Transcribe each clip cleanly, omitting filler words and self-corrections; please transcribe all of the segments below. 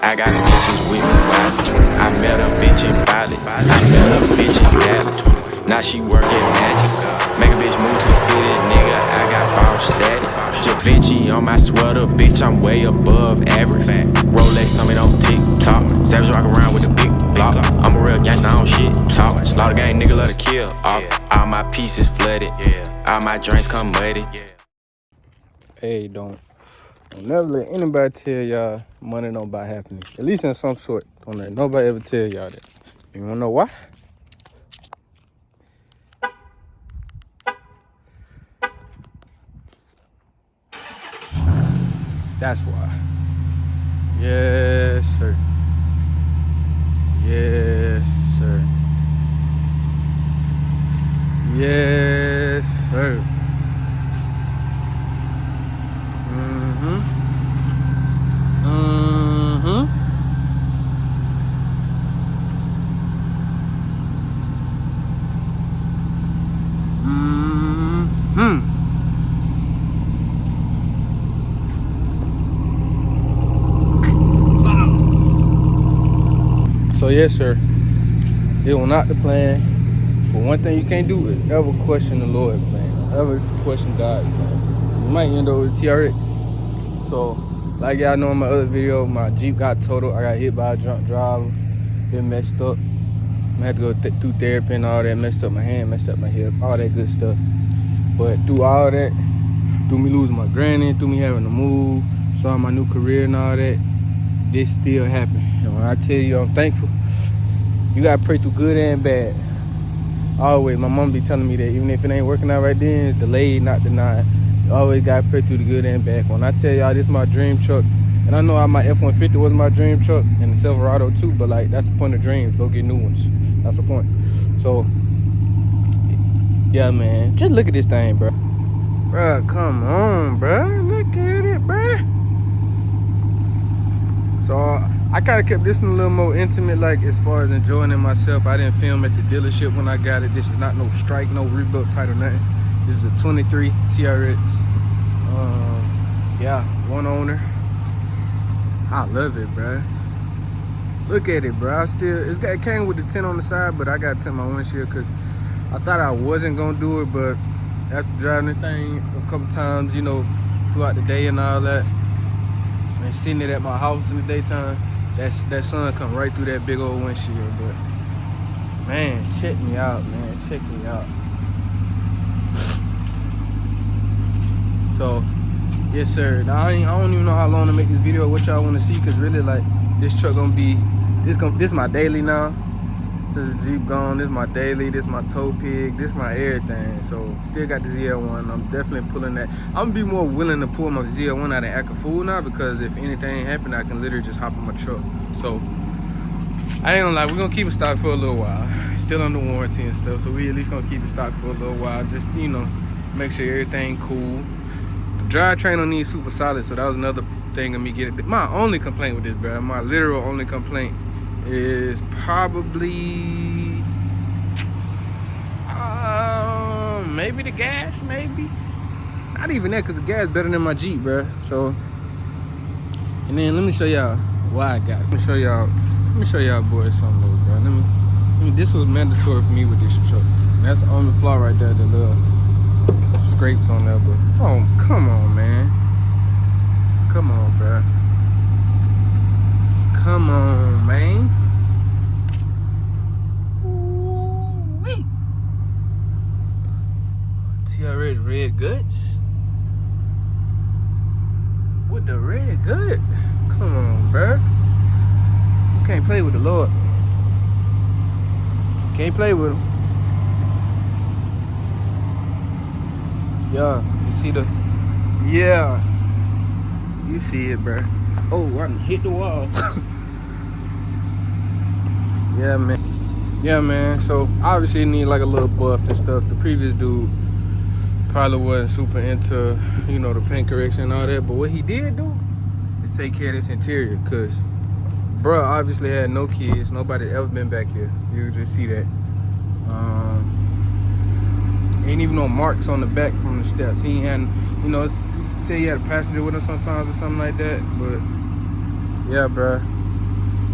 I got bitches with me wild. I met a bitch in Bali. I met a bitch in Dallas. Now she work at Magic. Make a bitch move to the city, nigga. I got ball status. Da Vinci on my sweater, bitch. I'm way above average. Rolex on me on TikTok. Savage rock around with the big block. I'm a real gangster, I don't shit talk. Slaughter gang, nigga love to kill. All my pieces flooded. All my drinks come muddy. Hey, don't never let anybody tell y'all money don't buy happiness. At least in some sort. Don't let nobody ever tell y'all that. You wanna know why? That's why. Yes, sir. Yes, sir. Yes, sir. So yes, sir. It was not the plan. But one thing you can't do is ever question the Lord's plan. Ever question God's plan. You might end up with a TRX. So, like y'all know in my other video, my Jeep got totaled. I got hit by a drunk driver. Been messed up. I had to go through therapy and all that. Messed up my hand, messed up my hip, all that good stuff. But through all that, through me losing my granny, through me having to move, starting my new career and all that, this still happened. And when I tell you I'm thankful, you gotta pray through good and bad. Always, my mom be telling me that even if it ain't working out right then, it's delayed, not denied. You always gotta pray through the good and bad. When I tell y'all this is my dream truck, and I know my F-150 was my dream truck, and the Silverado too, but like that's the point of dreams, go get new ones. That's the point. So, yeah, man, just look at this thing, bro. Bruh, come on, bruh. Look at it, bruh. So I kind of kept this one a little more intimate, like as far as enjoying it myself. I didn't film at the dealership when I got it. This is not no strike, no rebuilt title, nothing. This is a 23 TRX. Yeah, one owner. I love it, bruh. Look at it, bruh. It came with the tint on the side, but I got to tint my windshield because I thought I wasn't gonna do it, but after driving the thing a couple times, you know, throughout the day and all that, and seeing it at my house in the daytime, that sun come right through that big old windshield. But man, check me out, man. Check me out. So, yes, sir. Now I don't even know how long to make this video, what y'all want to see, because really, like, this truck gonna be this my daily now. Since the Jeep gone, this my daily, this my tow pig, this my everything. So still got the ZL1. I'm definitely pulling that. I'm gonna be more willing to pull my ZL1 out and act a fool now, because if anything happened, I can literally just hop in my truck. So I ain't gonna lie, we're gonna keep it stock for a little while. Still under warranty and stuff, so we at least gonna keep it stock for a little while. Just, you know, make sure everything cool. The drivetrain don't need super solid, so that was another thing of me getting. My only complaint with this, bro, my literal only complaint is probably maybe the gas, maybe. Not even that, because the gas better than my Jeep, bro. So, and then let me show y'all why I got it. Let me show y'all boys something, though, bro. Let me, this was mandatory for me with this truck. And that's the only flaw right there, the little scrapes on there, but oh, come on, man. Come on, bro. Come on, man. Ooh-wee. TRX red guts. With the red gut. Come on, bro. You can't play with the Lord. Can't play with him. Yeah, you see the... Yeah. You see it, bro. Oh, I hit the wall. Yeah, man. Yeah, man. So obviously it need like a little buff and stuff. The previous dude probably wasn't super into, you know, the paint correction and all that. But what he did do is take care of this interior, because bruh obviously had no kids. Nobody ever been back here. You can just see that. Ain't even no marks on the back from the steps. He ain't had, you know, say he had a passenger with him sometimes or something like that. But yeah, bruh.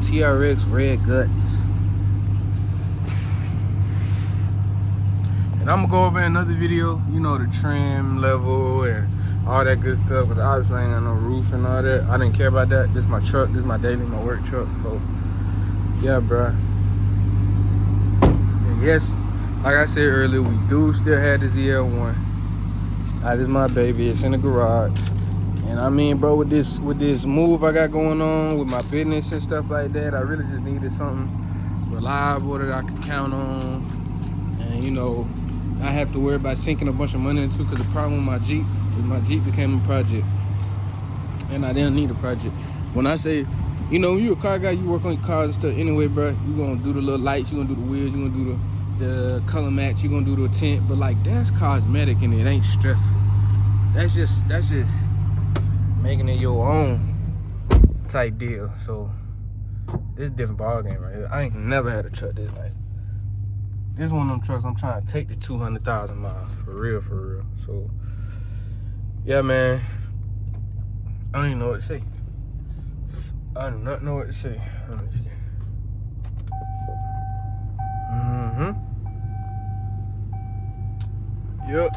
TRX Red Guts. And I'm gonna go over another video, you know, the trim level and all that good stuff, because obviously I ain't got no roof and all that. I didn't care about that. This is my truck, this is my daily, my work truck. So yeah, bruh. And yes, like I said earlier, we do still have the ZL1. That is my baby, it's in the garage. And I mean, bro, with this move I got going on with my business and stuff like that, I really just needed something reliable that I could count on. And you know, I have to worry about sinking a bunch of money into, because the problem with my Jeep became a project. And I didn't need a project. When I say, you know, when you a car guy, you work on your cars and stuff anyway, bro. You gonna do the little lights, you gonna do the wheels, you gonna do the color match, you gonna do the tint, but like that's cosmetic and it ain't stressful. That's just making it your own type deal. So this is a different ball game right here. I ain't never had a truck this nice. This is one of them trucks I'm trying to take to 200,000 miles, for real, for real. So yeah, man, I don't even know what to say. I do not know what to say. Let me see. Yep.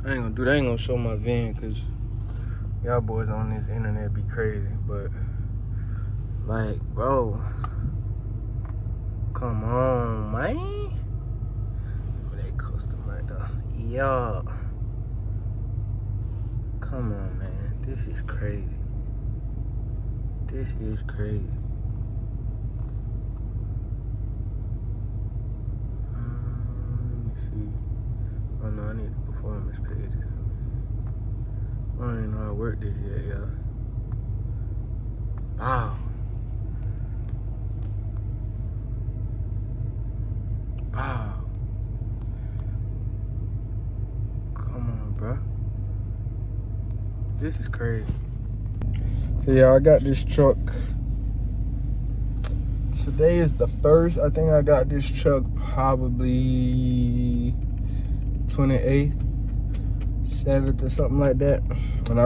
I ain't gonna do that. I ain't gonna show my van, because y'all boys on this internet be crazy. But like, bro, come on, man. Where that customer though? Yo, come on, man. This is crazy. This is crazy. Let me see. Oh no, I need the performance pages. I don't even know how to work this yet, y'all. Wow. Wow. Come on, bro. This is crazy. So yeah, I got this truck. Today is the 1st. I think I got this truck probably 28th, 7th or something like that. And I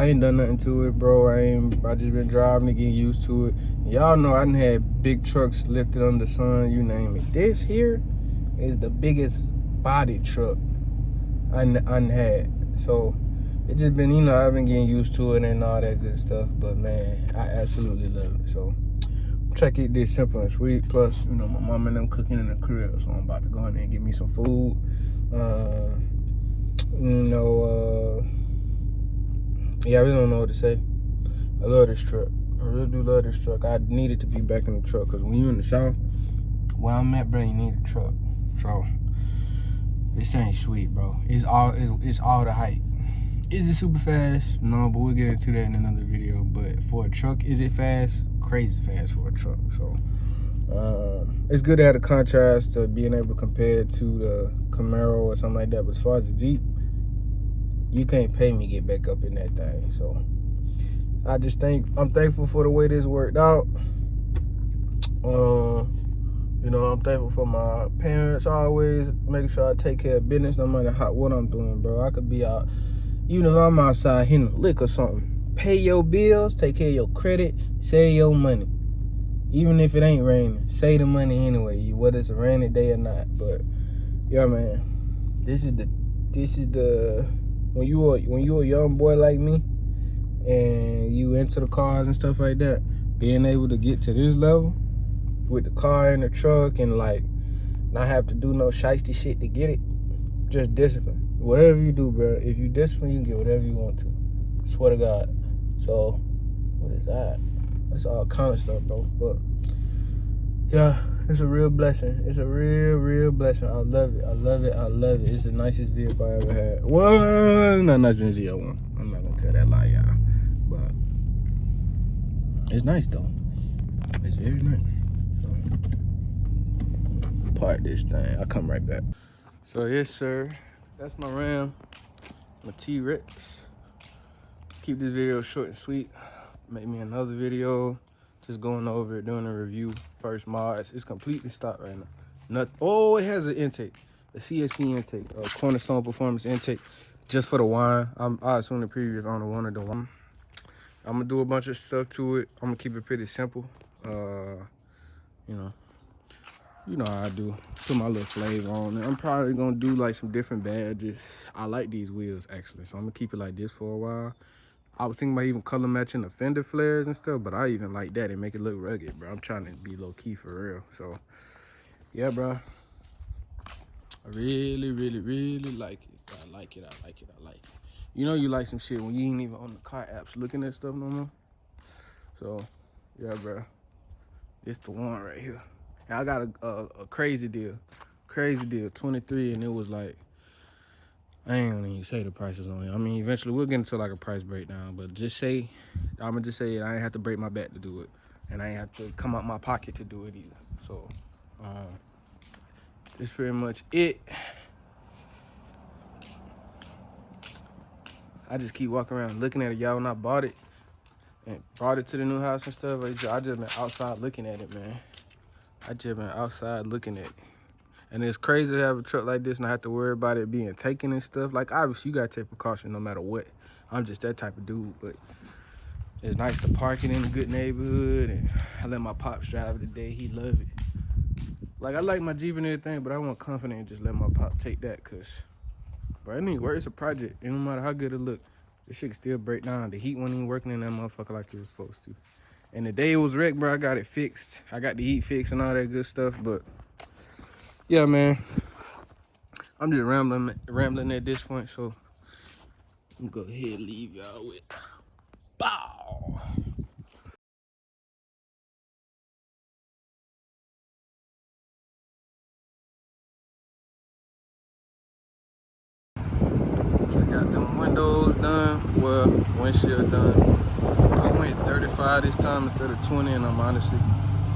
ain't done nothing to it, bro. I just been driving and getting used to it. Y'all know I done had big trucks lifted under the sun, you name it. This here is the biggest body truck I done had. So it just been, you know, I've been getting used to it and all that good stuff. But man, I absolutely love it. So try to keep this simple and sweet. Plus, you know, my mom and them cooking in the crib, so I'm about to go in there and get me some food. Yeah, I really don't know what to say. I love this truck. I really do love this truck. I needed to be back in the truck, because when you in the South, where I'm at, bro, you need a truck. So this ain't sweet, bro. It's all the hype. Is it super fast? No, but we'll get into that in another video. But for a truck, is it fast? Crazy fast for a truck. So it's good to have a contrast to being able to compare it to the Camaro or something like that. But as far as the Jeep, you can't pay me to get back up in that thing. So I just I'm thankful for the way this worked out. You know, I'm thankful for my parents always making sure I take care of business no matter what I'm doing, bro. I could be out, even if I'm outside hitting a lick or something. Pay your bills, take care of your credit, save your money. Even if it ain't raining, save the money anyway, whether it's a rainy day or not. But yeah, man, this is the when you a young boy like me and you into the cars and stuff like that, being able to get to this level with the car and the truck and like not have to do no shiesty shit to get it, just discipline. Whatever you do, bro, if you discipline, you can get whatever you want to. Swear to God. So what is that? That's all kind of stuff, bro. But yeah, it's a real blessing. It's a real blessing. I love it. I love it. I love it. It's the nicest vehicle I ever had. Well, not nicer than ZL1. I'm not gonna tell that lie, y'all. But it's nice though. It's very nice. So, park this thing. I'll come right back. So yes, sir. That's my Ram, my T-Rex. Keep this video short and sweet. Make me another video, just going over it, doing a review. First mods. It's completely stopped right now. Oh, it has an intake, a CSP intake, a Cornerstone Performance intake, just for the wine. I assume the previous owner wanted the wine. I'm gonna do a bunch of stuff to it. I'm gonna keep it pretty simple. You know, you know how I do. Put my little flavor on it. I'm probably gonna do like some different badges. I like these wheels actually, so I'm gonna keep it like this for a while. I was thinking about even color matching the fender flares and stuff, but I even like that and make it look rugged, bro. I'm trying to be low key for real. So yeah, bro. I really, really, really like it. I like it. I like it. I like it. You know you like some shit when you ain't even on the car apps looking at stuff no more. So yeah, bro. This the one right here. And I got a crazy deal. Crazy deal. 23, and it was like, I ain't gonna even say the prices on it. I mean, eventually we'll get into like a price breakdown, but just say, I'ma just say it. I ain't have to break my back to do it, and I ain't have to come out my pocket to do it either. So, that's pretty much it. I just keep walking around looking at it, y'all. When I bought it and brought it to the new house and stuff, I just been outside looking at it, man. I just been outside looking at it. And it's crazy to have a truck like this and I have to worry about it being taken and stuff. Like, obviously, you gotta take precaution no matter what. I'm just that type of dude, but it's nice to park it in a good neighborhood. And I let my pops drive it today. He love it. Like, I like my Jeep and everything, but I want confident and just let my pop take that, cause, bro, it need work. It's a project. And no matter how good it look, this shit can still break down. The heat wasn't even working in that motherfucker like it was supposed to. And the day it was wrecked, bro, I got it fixed. I got the heat fixed and all that good stuff, but yeah, man. I'm just rambling at this point, so I'm gonna go ahead and leave y'all with bow. So I got them windows done, well, windshield done. I went 35 this time instead of 20, and I'm honestly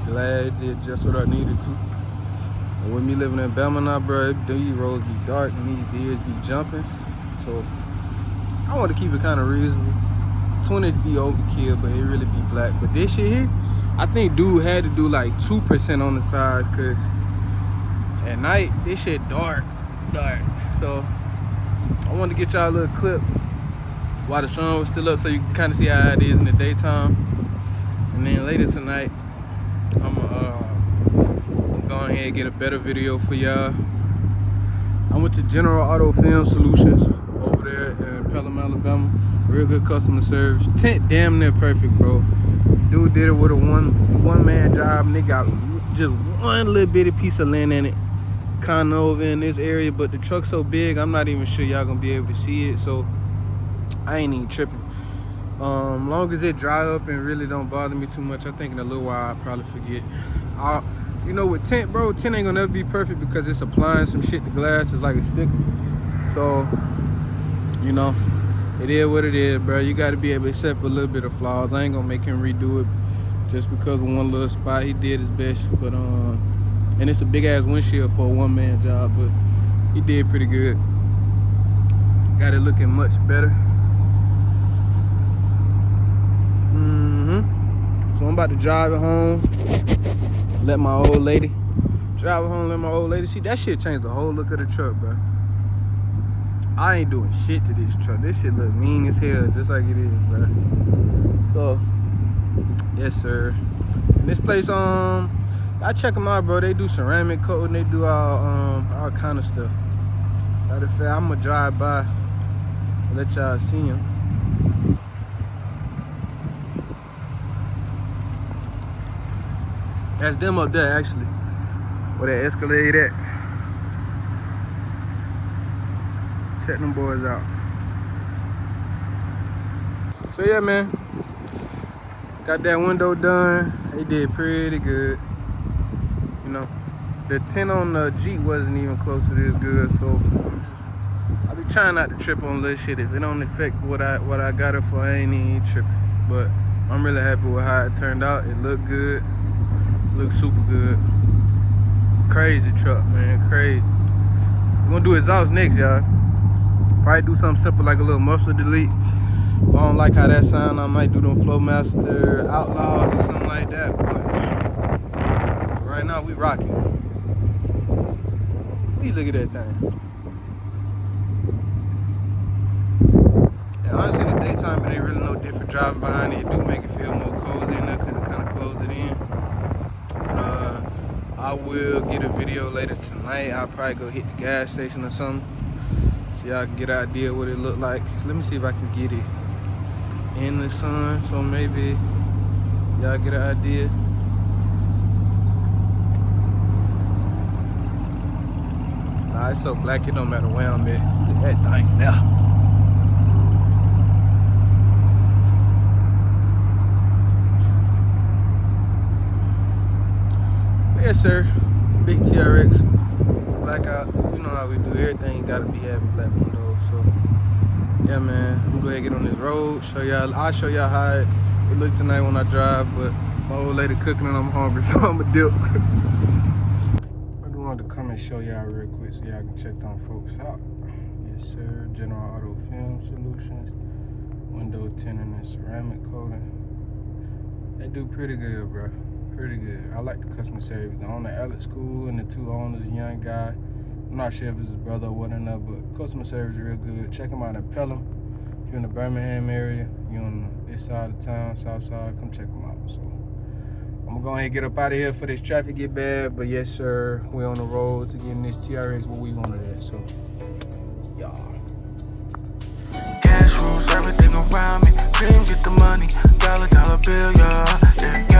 glad it did just what I needed to. And with me living in Bama now, bro, these roads be dark and these deers be jumping, so I want to keep it kind of reasonable. 20 be overkill, but it really be black. But this shit here, I think dude had to do like 2% on the sides, cause at night this shit dark. So I wanted to get y'all a little clip while the sun was still up, so you can kind of see how it is in the daytime. And then later tonight, I'm gonna go ahead and get a better video for y'all. I went to General Auto Film Solutions over there in Pelham, Alabama. Real good customer service. Tent damn near perfect, bro. Dude did it with a one man job, and they got just one little bitty piece of land in it, kind of over in this area. But the truck's so big, I'm not even sure y'all gonna be able to see it. So I ain't even tripping. Long as it dry up and really don't bother me too much, I think in a little while I'll probably forget. You know, with tint, bro, tint ain't gonna never be perfect because it's applying some shit to glass. It's like a sticker. So, you know, it is what it is, bro. You got to be able to accept a little bit of flaws. I ain't gonna make him redo it just because of one little spot. He did his best, but and it's a big ass windshield for a one man job, but he did pretty good. Got it looking much better. So I'm about to drive it home. Let my old lady drive it home. Let my old lady see. That shit changed the whole look of the truck, bro. I ain't doing shit to this truck. This shit look mean as hell, just like it is, bro. So, yes, sir. And this place, I check them out, bro. They do ceramic coating. They do all kind of stuff. Matter of fact, I'm gonna drive by and let y'all see them. That's them up there, actually, where that Escalade at. Check them boys out. So yeah, man, got that window done. They did pretty good. You know, the tint on the Jeep wasn't even close to this good, so I be trying not to trip on little shit. If it don't affect what I got it for, I ain't even tripping. But I'm really happy with how it turned out. It looked good. Looks super good. Crazy truck, man, crazy. We're gonna do exhaust next, y'all. Probably do something simple like a little muffler delete. If I don't like how that sound, I might do them Flowmaster Outlaws or something like that. But for right now, we rocking. Look at that thing. And honestly, in the daytime, it ain't really no different driving behind it. I will get a video later tonight. I'll probably go hit the gas station or something. So y'all can get an idea what it look like. Let me see if I can get it in the sun, so maybe y'all get an idea. Nah, it's so black it don't matter where I'm at. Look at that thing now. Yes, sir. Big TRX, blackout. You know how we do. Everything gotta be having black windows. So, yeah, man. I'm gonna go ahead and get on this road. Show y'all. I'll show y'all how it look tonight when I drive. But my old lady cooking and I'm hungry, so I'ma dip. I just wanted to come and show y'all real quick so y'all can check them folks out. Yes, sir. General Auto Film Solutions, window tinting and ceramic coating. They do pretty good, bro. Pretty good. I like the customer service. The owner, Alex, cool, and the two owners, young guy. I'm not sure if it's his brother or whatnot, but customer service is real good. Check them out in Pelham. If you're in the Birmingham area, you're on this side of town, south side, come check them out. So I'm gonna go ahead and get up out of here for this traffic get bad. But yes, sir, we're on the road to getting this TRX where we wanted it. So, y'all. Cash rules everything around me. Dream, get the money. Dollar bill, yeah.